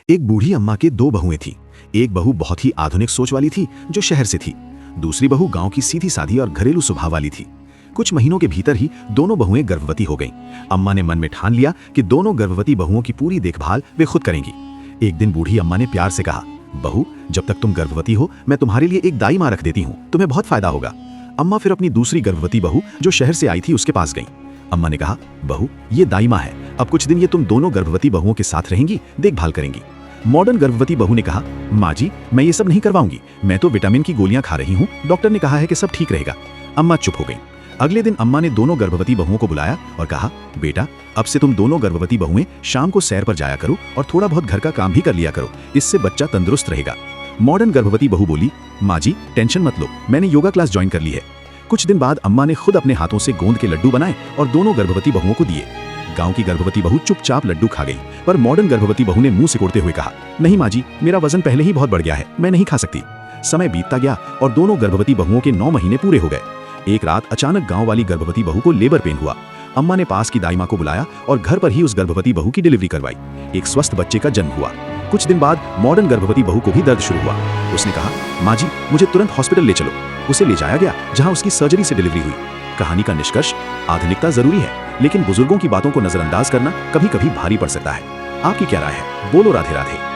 एक बूढ़ी अम्मा के दो बहुएं थीं। एक बहू बहुत ही आधुनिक सोच वाली थी, जो शहर से थी। दूसरी बहू गांव की सीधी सादी और घरेलू स्वभाव वाली थी। कुछ महीनों के भीतर ही दोनों बहुएं गर्भवती हो गईं। अम्मा ने मन में ठान लिया कि दोनों गर्भवती बहुओं की पूरी देखभाल वे खुद करेंगी। एक दिन बूढ़ी अम्मा ने प्यार से कहा, बहू, जब तक तुम गर्भवती हो मैं तुम्हारे लिए एक दाई माँ रख देती हूँ, तुम्हें बहुत फायदा होगा। अम्मा फिर अपनी दूसरी गर्भवती बहू जो शहर से आई थी उसके पास गईं। अम्मा ने कहा, बहू, ये दाई माँ है, अब कुछ दिन ये तुम दोनों गर्भवती बहुओं के साथ रहेंगी, देखभाल करेंगी। मॉडर्न गर्भवती बहू ने कहा, माँ जी, मैं ये सब नहीं करवाऊंगी, मैं तो विटामिन की गोलियां खा रही हूँ, डॉक्टर ने कहा है कि सब ठीक रहेगा। अम्मा चुप हो गई। अगले दिन अम्मा ने दोनों गर्भवती बहुओं को बुलाया और कहा, बेटा, अब से तुम दोनों गर्भवती बहुएं शाम को सैर पर जाया करो और थोड़ा बहुत घर का काम भी कर लिया करो, इससे बच्चा तंदुरुस्त रहेगा। मॉडर्न गर्भवती बहू बोली, माँ जी, टेंशन मत लो, मैंने योगा क्लास ज्वाइन कर ली है। कुछ दिन बाद अम्मा ने खुद अपने हाथों से गोंद के लड्डू बनाए और दोनों गर्भवती बहुओं को दिए। गांव की गर्भवती बहू चुपचाप लड्डू खा गई, पर मॉडर्न गर्भवती बहू ने मुंह सिकोड़ते हुए कहा, नहीं माँ जी, मेरा वजन पहले ही बहुत बढ़ गया है, मैं नहीं खा सकती। समय बीतता गया और दोनों गर्भवती बहुओं के 9 महीने पूरे हो गए। एक रात अचानक गांव वाली गर्भवती बहू को लेबर पेन हुआ। अम्मा ने पास की दाई माँ को बुलाया और घर पर ही उस गर्भवती बहू की डिलीवरी करवाई। एक स्वस्थ बच्चे का जन्म हुआ। कुछ दिन बाद मॉडर्न गर्भवती बहू को भी दर्द शुरू हुआ। उसने कहा, माँ जी, मुझे तुरंत हॉस्पिटल ले चलो। उसे ले जाया गया, जहाँ उसकी सर्जरी से डिलीवरी हुई। कहानी का निष्कर्ष, आधुनिकता जरूरी है, लेकिन बुजुर्गों की बातों को नजरअंदाज करना कभी कभी भारी पड़ सकता है। आपकी क्या राय है? बोलो राधे राधे।